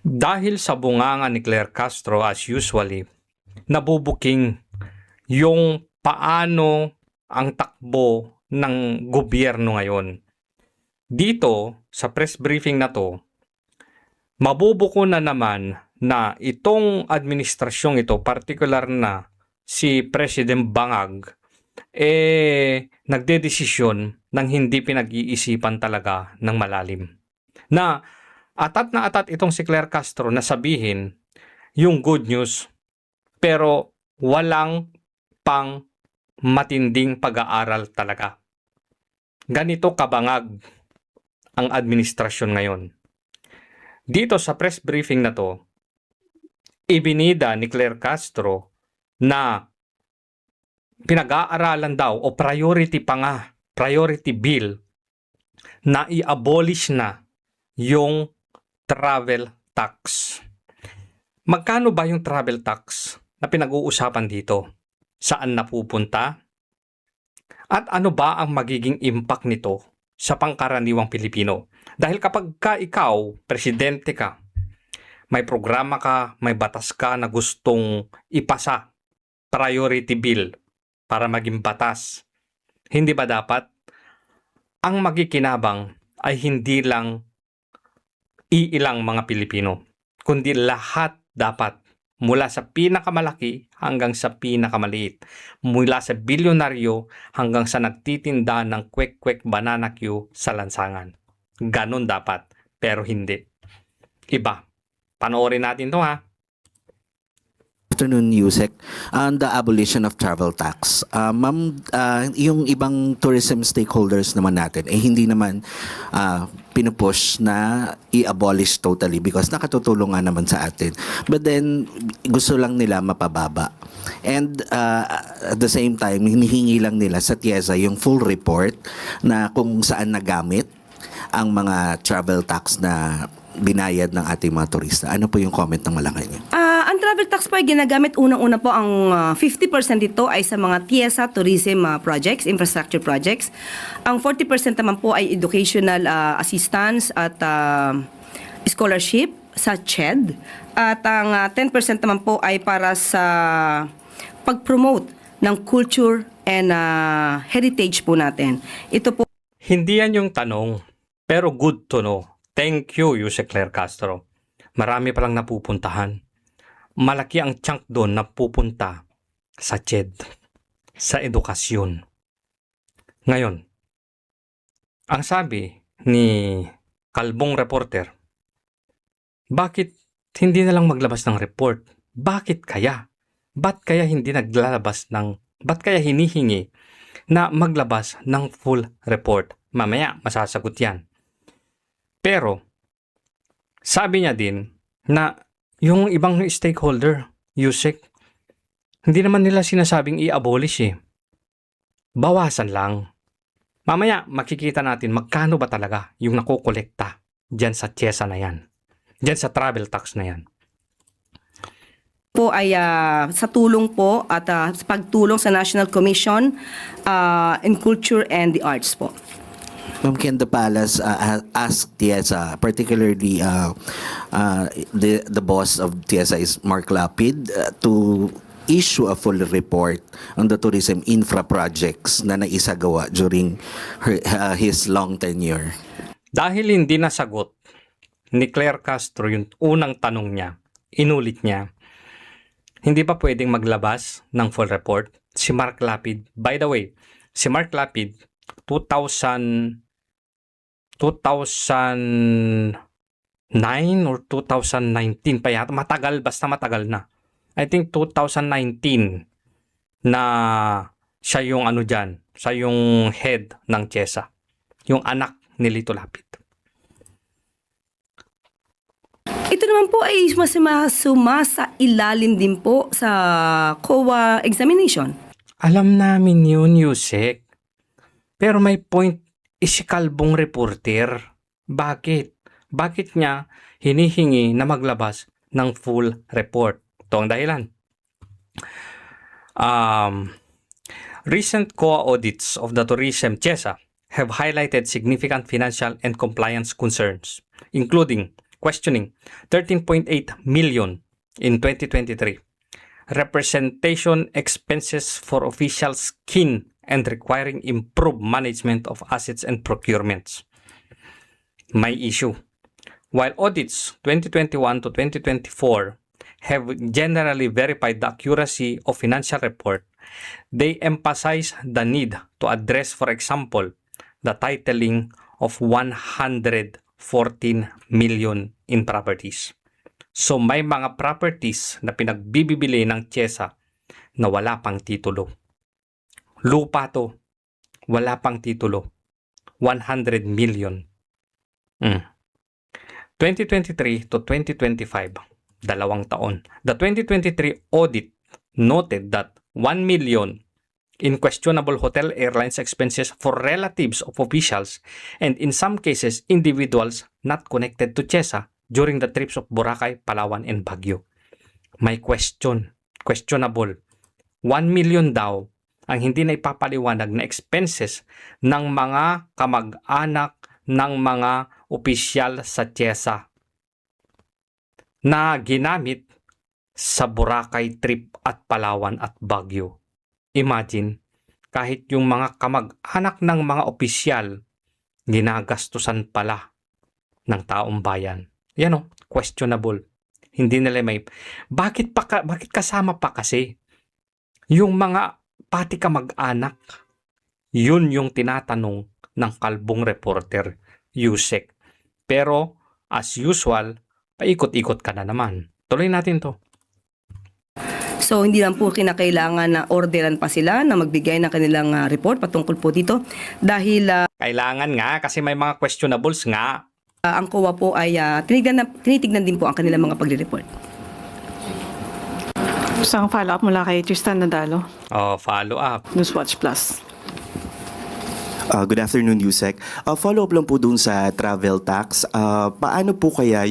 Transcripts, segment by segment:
Dahil sa bunganga ni Claire Castro as usually, nabubuking yung paano ang takbo ng gobyerno ngayon. Dito, sa press briefing na to, mabubuko na naman na itong administrasyong ito, particular na si President Bangag, nagdedesisyon ng hindi pinag-iisipan talaga ng malalim. Na atat itong si Claire Castro na sabihin yung good news, pero walang pang matinding pag-aaral talaga. Ganito kabangag ang administrasyon ngayon. Dito sa press briefing na to, ibinida ni Claire Castro na pinag-aaralan daw o priority bill na i-abolish na yung travel tax. Magkano ba yung travel tax na pinag-uusapan dito? Saan napupunta? At ano ba ang magiging impact nito sa pangkaraniwang Pilipino? Dahil kapag ikaw, presidente ka, may programa ka, may batas ka na gustong ipasa, priority bill para maging batas, hindi ba dapat ang magikinabang ay hindi lang iilang mga Pilipino, kundi lahat dapat, mula sa pinakamalaki hanggang sa pinakamaliit, mula sa bilyonaryo hanggang sa nagtitinda ng kwek-kwek banana Q sa lansangan. Ganon dapat, pero hindi. Iba. Panoorin natin to ha. Afternoon, Yusek. On the abolition of travel tax, ma'am, yung ibang tourism stakeholders naman natin, hindi naman pinupush na i-abolish totally because nakatutulong nga naman sa atin. But then, gusto lang nila mapababa. And at the same time, hinihingi lang nila sa TIEZA yung full report na kung saan nagamit ang mga travel tax na binayad ng ating mga turista. Ano po yung comment ng Malacanang? Ang travel tax po ay ginagamit unang-una po ang 50% dito ay sa mga TIEZA tourism projects, infrastructure projects. Ang 40% naman po ay educational assistance at scholarship sa CHED. At ang 10% naman po ay para sa pag-promote ng culture and heritage po natin. Ito po. Hindi yan yung tanong, pero good to know. Thank you, Yusek Claire Castro. Marami palang napupuntahan. Malaki ang chunk doon na pupunta sa CHED, sa edukasyon. Ngayon, ang sabi ni kalbong reporter, bakit hindi na lang maglabas ng report? Bakit kaya? Ba't kaya hinihingi na maglabas ng full report? Mamaya, masasagot yan. Pero, sabi niya din na yung ibang stakeholder, Yusek, hindi naman nila sinasabing i-abolish eh. Bawasan lang. Mamaya, makikita natin magkano ba talaga yung nakukolekta dyan sa TIEZA na yan. Dyan sa travel tax na yan. Po ay sa tulong po at sa pagtulong sa National Commission in Culture and the Arts po. Ma'am, can the palace ask TIEZA, particularly the boss of TIEZA is Mark Lapid, to issue a full report on the tourism infra projects na naisagawa during his long tenure? Dahil hindi nasagot ni Claire Castro yung unang tanong niya, inulit niya, hindi pa pwedeng maglabas ng full report si Mark Lapid. By the way, si Mark Lapid, 2009 or 2019 pa yata. Basta matagal na. I think 2019 na siya yung siya yung head ng TIEZA. Yung anak ni Lito Lapid. Ito naman po ay sumasa ilalim din po sa COA examination. Alam namin yun, Yusek. Pero may point si kalbong reporter. Bakit? Bakit niya hinihingi na maglabas ng full report? Ito ang dahilan. Recent COA audits of the tourism TIEZA have highlighted significant financial and compliance concerns, including questioning 13.8 million in 2023. Representation expenses for officials keen and requiring improved management of assets and procurements. May issue. While audits 2021 to 2024 have generally verified the accuracy of financial report, they emphasize the need to address, for example, the titling of 114 million in properties. So may mga properties na pinagbibili ng TIESA na wala pang titulo. Lupa to, wala pang titulo. 100 million. 2023 to 2025, 2 taon. The 2023 audit noted that 1 million in questionable hotel airlines expenses for relatives of officials and in some cases individuals not connected to TIESA during the trips of Boracay, Palawan, and Baguio. May questionable. 1 million daw ang hindi na ipapaliwanag na expenses ng mga kamag-anak ng mga opisyal sa TIESA na ginamit sa Boracay trip at Palawan at Baguio. Imagine, kahit yung mga kamag-anak ng mga opisyal, ginagastusan pala ng taong bayan. Yan o, questionable. Hindi nila may... Bakit kasama pa kasi yung mga pati kamag-anak? Yun yung tinatanong ng kalbong reporter, Yusek. Pero, as usual, paikot-ikot ka na naman. Tuloy natin to. So hindi lang po kinakailangan na orderan pa sila na magbigay ng kanilang report patungkol po dito dahil Kailangan nga kasi may mga questionables nga. ang COA po ay tinitignan din po ang kanilang mga pagre-report. Isang follow-up mula kay Tristan Nadalo, Follow up. Newswatch Plus. Good afternoon, Yusek. Follow-up lang po dun sa travel tax. Paano po kaya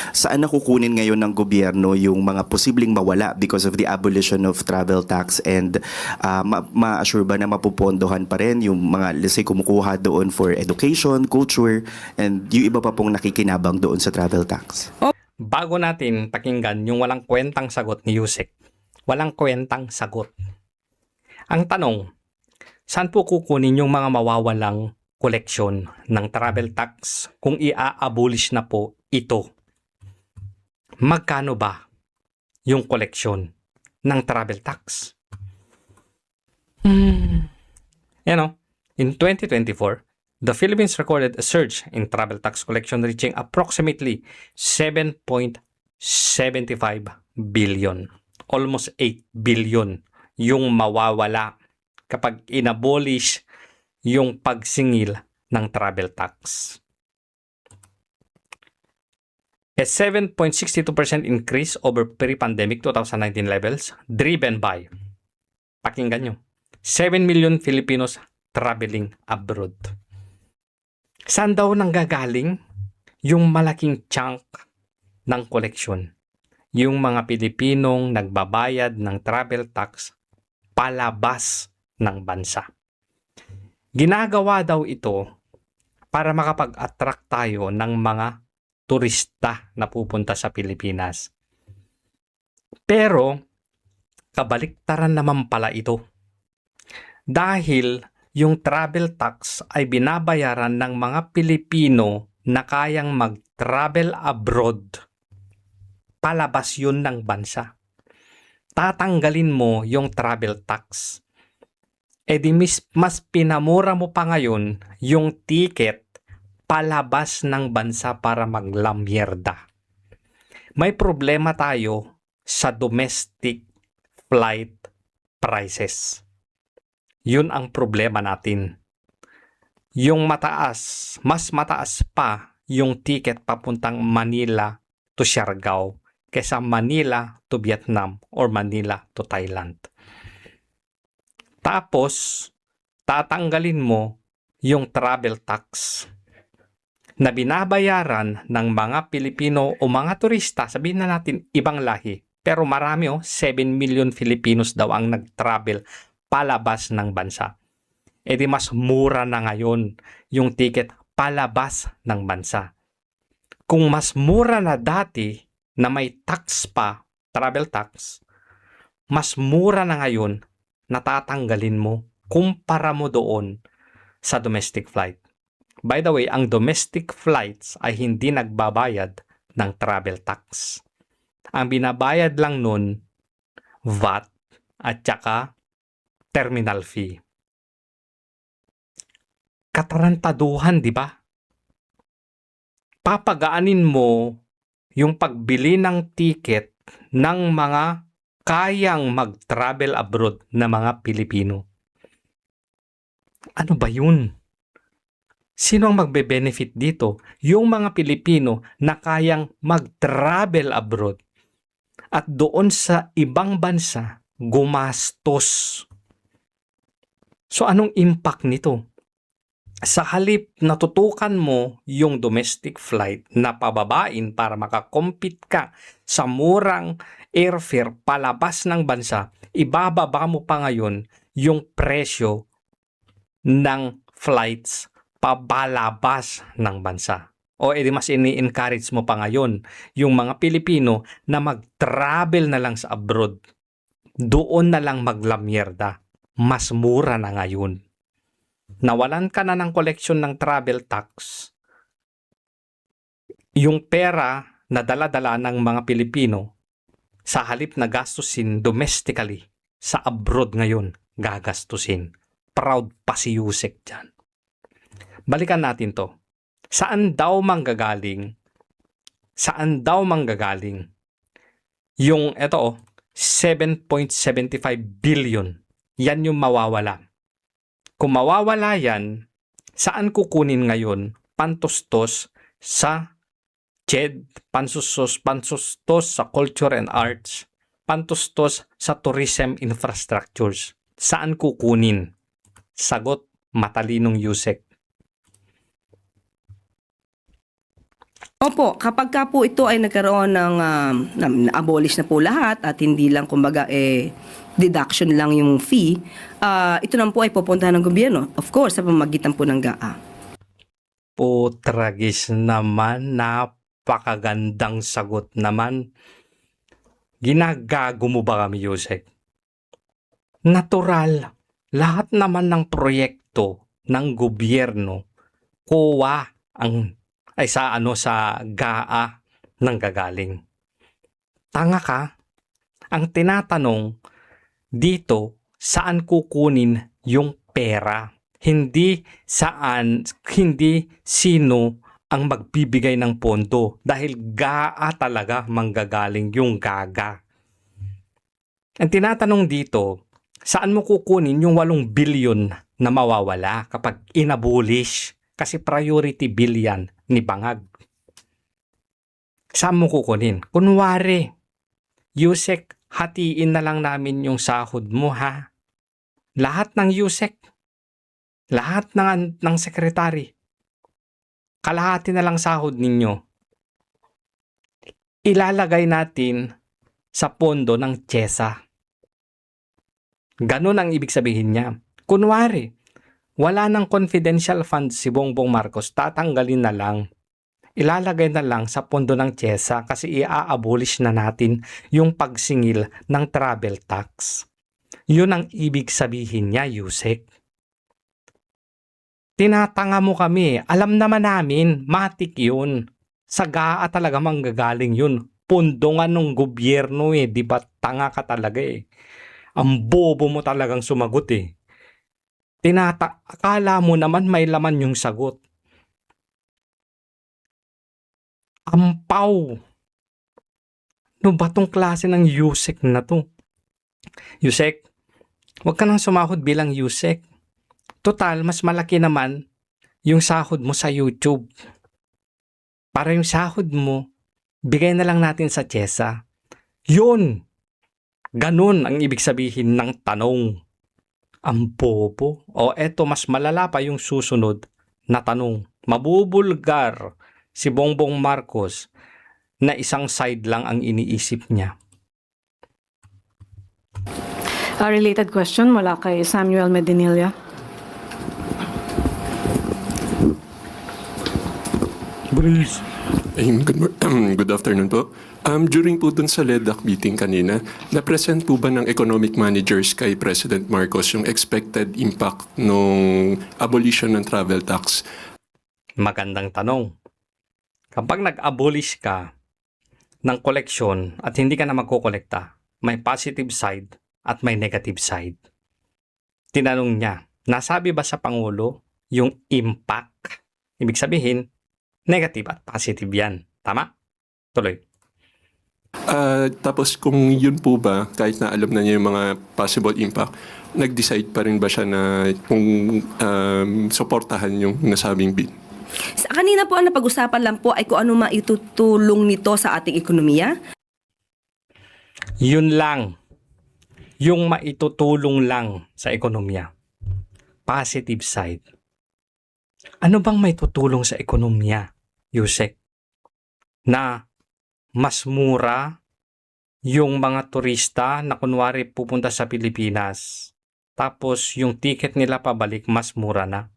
saan nakukunin ngayon ng gobyerno yung mga posibleng mawala because of the abolition of travel tax and ma-assure ba na mapupondohan pa rin yung mga, let's say, kumukuha doon for education, culture, and yung iba pa pong nakikinabang doon sa travel tax? Bago natin pakinggan yung walang kwentang sagot ni Yusek. Walang kwentang sagot. Ang tanong, saan po kukunin yung mga mawawalang koleksyon ng travel tax kung i-abolish na po ito? Magkano ba yung koleksyon ng travel tax? In 2024, the Philippines recorded a surge in travel tax collection reaching approximately 7.75 billion. Almost 8 billion yung mawawala kapag inabolish yung pagsingil ng travel tax. A 7.62% increase over pre-pandemic 2019 levels driven by, pakinggan nyo, 7 million Filipinos traveling abroad. Saan daw nanggagaling yung malaking chunk ng koleksyon? Yung mga Pilipinong nagbabayad ng travel tax palabas ng bansa. Ginagawa daw ito para makapag-attract tayo ng mga turista na pupunta sa Pilipinas. Pero, kabaliktaran naman pala ito. Dahil yung travel tax ay binabayaran ng mga Pilipino na kayang mag-travel abroad. Palabas yun ng bansa. Tatanggalin mo yung travel tax. Mas pinamura mo pa ngayon yung ticket palabas ng bansa para maglamyerda. May problema tayo sa domestic flight prices. Yun ang problema natin. Yung mas mataas pa yung ticket papuntang Manila to Siargao kaysa Manila to Vietnam or Manila to Thailand. Tapos, tatanggalin mo yung travel tax na binabayaran ng mga Pilipino o mga turista, sabihin na natin ibang lahi, pero marami 7 million Filipinos daw ang nag-travel palabas ng bansa. E di mas mura na ngayon yung ticket palabas ng bansa. kung mas mura na dati na may tax pa, travel tax, mas mura na ngayon, natatanggalin mo kumpara mo doon sa domestic flight. By the way, ang domestic flights ay hindi nagbabayad ng travel tax. Ang binabayad lang nun, VAT at saka terminal fee. Katarantaduhan, di ba? Papagaanin mo yung pagbili ng ticket ng mga kayang mag-travel abroad na mga Pilipino. Ano ba yun? Sino ang magbe-benefit dito? Yung mga Pilipino na kayang mag-travel abroad at doon sa ibang bansa gumastos. So anong impact nito? Sa halip natutukan mo yung domestic flight na pababain para makakompete ka sa murang airfare palabas ng bansa, ibababa mo pa ngayon yung presyo ng flights pabalabas ng bansa. O edi mas ini-encourage mo pa ngayon yung mga Pilipino na mag-travel na lang sa abroad. Doon na lang maglamyerda. Mas mura na ngayon. Nawalan ka na ng koleksyon ng travel tax. Yung pera na dala-dala ng mga Pilipino sa halip na gastusin domestically sa abroad ngayon, gagastusin. Proud pa si Yusek dyan. Balikan natin to. Saan daw manggagaling? Saan daw manggagaling? Yung ito 7.75 billion. Yan yung mawawala. Kung mawawala yan, saan kukunin ngayon? Pantustos sa CHED, pantustos sa culture and arts, pantustos sa tourism infrastructures. Saan kukunin? Sagot, matalinong Yusek. Opo, kapag ka po ito ay nagkaroon ng na-abolish na po lahat at hindi lang kumbaga deduction lang yung fee, ito naman po ay pupuntahan ng gobyerno. Of course, sa pamamagitan po ng GAA. Tragis naman, napakagandang sagot naman. Ginagago mo ba kami, Yusek? Natural. Lahat naman ng proyekto ng gobyerno, kuha sa GAA nang gagaling. Tanga ka? Ang tinatanong dito, saan kukunin yung pera? Hindi sino ang magbibigay ng pondo dahil GAA talaga manggagaling yung gaga. Ang tinatanong dito, saan mo kukunin yung 8 billion na mawawala kapag inabolish? Kasi priority bill yan ni Bangag. Saan mo kukunin? Kunwari, Yusek, hatiin na lang namin yung sahod mo ha. Lahat ng Yusek, lahat ng sekretary, kalahati na lang sahod ninyo. Ilalagay natin sa pondo ng TSESA. Ganun ang ibig sabihin niya. Kunwari, wala ng confidential fund si Bongbong Marcos, tatanggalin na lang. Ilalagay na lang sa pondo ng TSESA kasi i-abolish na natin yung pagsingil ng travel tax. Yun ang ibig sabihin niya, Yusek. Tinatanga mo kami. Alam naman namin, matik yun. Sa GAA talaga manggagaling yun. Pondo nga ng gobyerno di ba tanga ka talaga Ang bobo mo talagang sumagot akala mo naman may laman yung sagot. Ampaw. Ano ba tong klase ng Yusek na to? Yusek, huwag ka nang sumahod bilang Yusek. Total, mas malaki naman yung sahod mo sa YouTube. Para yung sahod mo, bigay na lang natin sa TSESA. Yun! Ganun ang ibig sabihin ng tanong. Ang bobo. O eto, mas malala pa yung susunod na tanong. Mabubulgar si Bongbong Marcos na isang side lang ang iniisip niya. A related question mula kay Samuel Medinilla. Breeze. Good afternoon po. During po dun sa LEDAC meeting kanina, na-present po ba ng economic managers kay President Marcos yung expected impact nung abolition ng travel tax? Magandang tanong. Kapag nag-abolish ka ng koleksyon at hindi ka na magkokolekta, may positive side at may negative side. Tinanong niya, nasabi ba sa Pangulo yung impact? Ibig sabihin, negative at positive yan. Tama? Tuloy. Tapos kung yun po ba, kahit na alam na niya yung mga possible impact, nag-decide pa rin ba siya na kung suportahan yung nasabing bill? Sa kanina po ang napag-usapan lang po ay kung ano maitutulong nito sa ating ekonomiya. Yun lang. Yung maitutulong lang sa ekonomiya. Positive side. Ano bang may tutulong sa ekonomiya, Yusek? Na mas mura yung mga turista na kunwari pupunta sa Pilipinas. Tapos yung ticket nila pabalik mas mura na.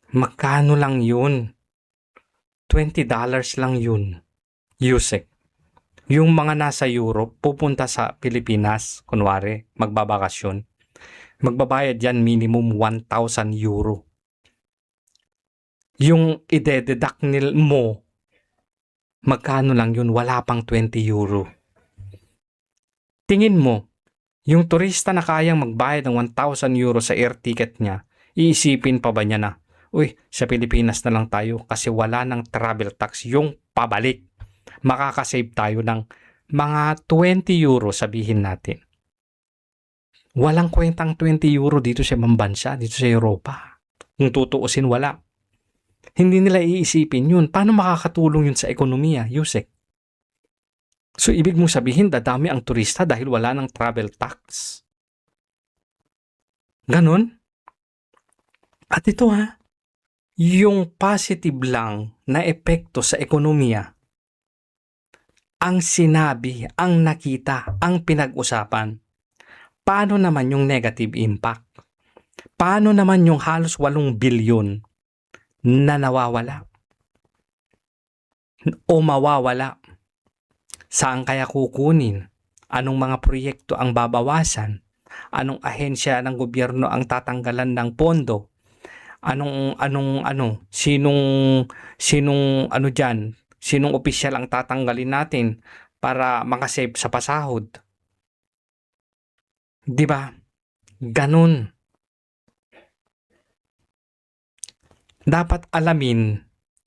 Magkano lang yun? $20 lang yun, Yusek. Yung mga nasa Europe, pupunta sa Pilipinas, kunwari, magbabakasyon, magbabayad yan minimum 1,000 euro. Yung ide-deduct mo, magkano lang yun? Wala pang 20 euro. Tingin mo, yung turista na kayang magbayad ng 1,000 euro sa air ticket niya, iisipin pa ba niya na, uy, sa Pilipinas na lang tayo kasi wala ng travel tax yung pabalik. Makakasave tayo ng mga 20 euro, sabihin natin. Walang kwentang 20 euro dito sa ibang bansa, dito sa Europa. Kung tutuusin, wala. Hindi nila iisipin yun. Paano makakatulong yun sa ekonomiya, Yusek? So, ibig mong sabihin, dadami ang turista dahil wala ng travel tax. Ganon? At ito yung positive lang na epekto sa ekonomiya, ang sinabi, ang nakita, ang pinag-usapan. Paano naman yung negative impact? Paano naman yung halos 8 bilyon na nawawala? O mawawala? Saan kaya kukunin? Anong mga proyekto ang babawasan? Anong ahensya ng gobyerno ang tatanggalan ng pondo? Sinong opisyal ang tatanggalin natin para makasave sa pasahod? 'Di ba? Ganun. Dapat alamin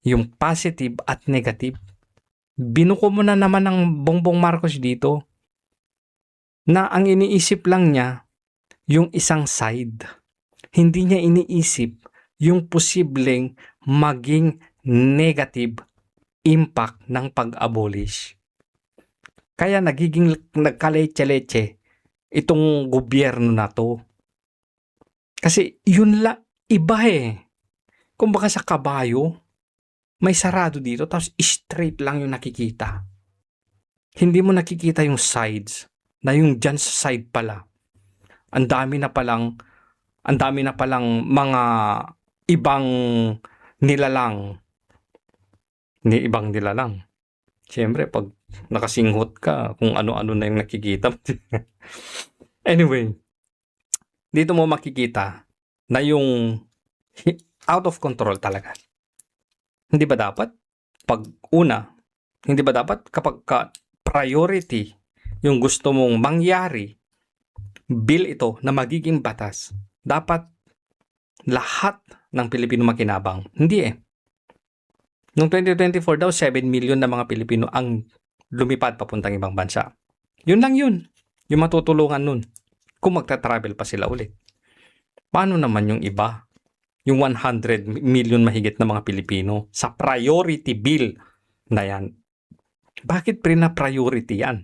yung positive at negative. Binuko mo na naman ng Bongbong Marcos dito na ang iniisip lang niya yung isang side. Hindi niya iniisip yung posibleng maging negative impact ng pag-abolish. Kaya nagiging nagkaletse-letse itong gobyerno na to. Kasi yun la, iba Kumbaga sa kabayo, may sarado dito tapos straight lang yung nakikita. Hindi mo nakikita yung sides na yung dyan sa side pala. Ang dami na palang mga ibang nilalang. Siyempre, pag nakasinghot ka, kung ano-ano na yung nakikita. Anyway, dito mo makikita na yung out of control talaga. Hindi ba dapat kapag priority yung gusto mong mangyari, bill ito na magiging batas, dapat lahat ng Pilipino makinabang. Hindi Noong 2024 daw, 7 million na mga Pilipino ang lumipad papuntang ibang bansa. Yun lang yun. Yung matutulungan nun. Kung magta-travel pa sila ulit. Paano naman yung iba? Yung 100 million mahigit na mga Pilipino sa priority bill na yan. Bakit priority yan?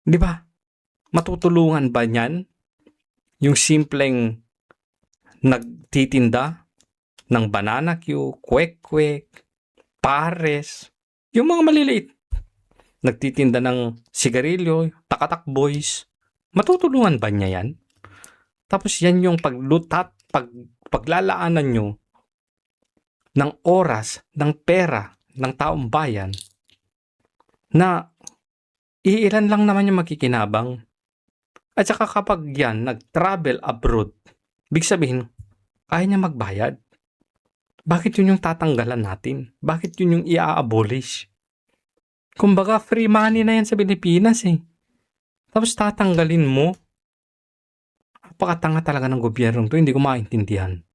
Di ba? Matutulungan ba niyan yung simpleng nagtitinda ng banana Q, kwek-kwek, pares, yung mga maliliit. Nagtitinda ng sigarilyo, takatak boys. Matutulungan ba niya yan? Tapos yan yung paglalaanan nyo ng oras, ng pera, ng taong bayan na iilan lang naman yung makikinabang. At saka kapag yan nag-travel abroad, big sabihin, kaya niya magbayad. Bakit yun yung tatanggalan natin? Bakit yun yung i-abolish? Kumbaga, free money na yan sa Pilipinas eh. Tapos tatanggalin mo. Napakatanga talaga ng gobyerno to, hindi ko maintindihan.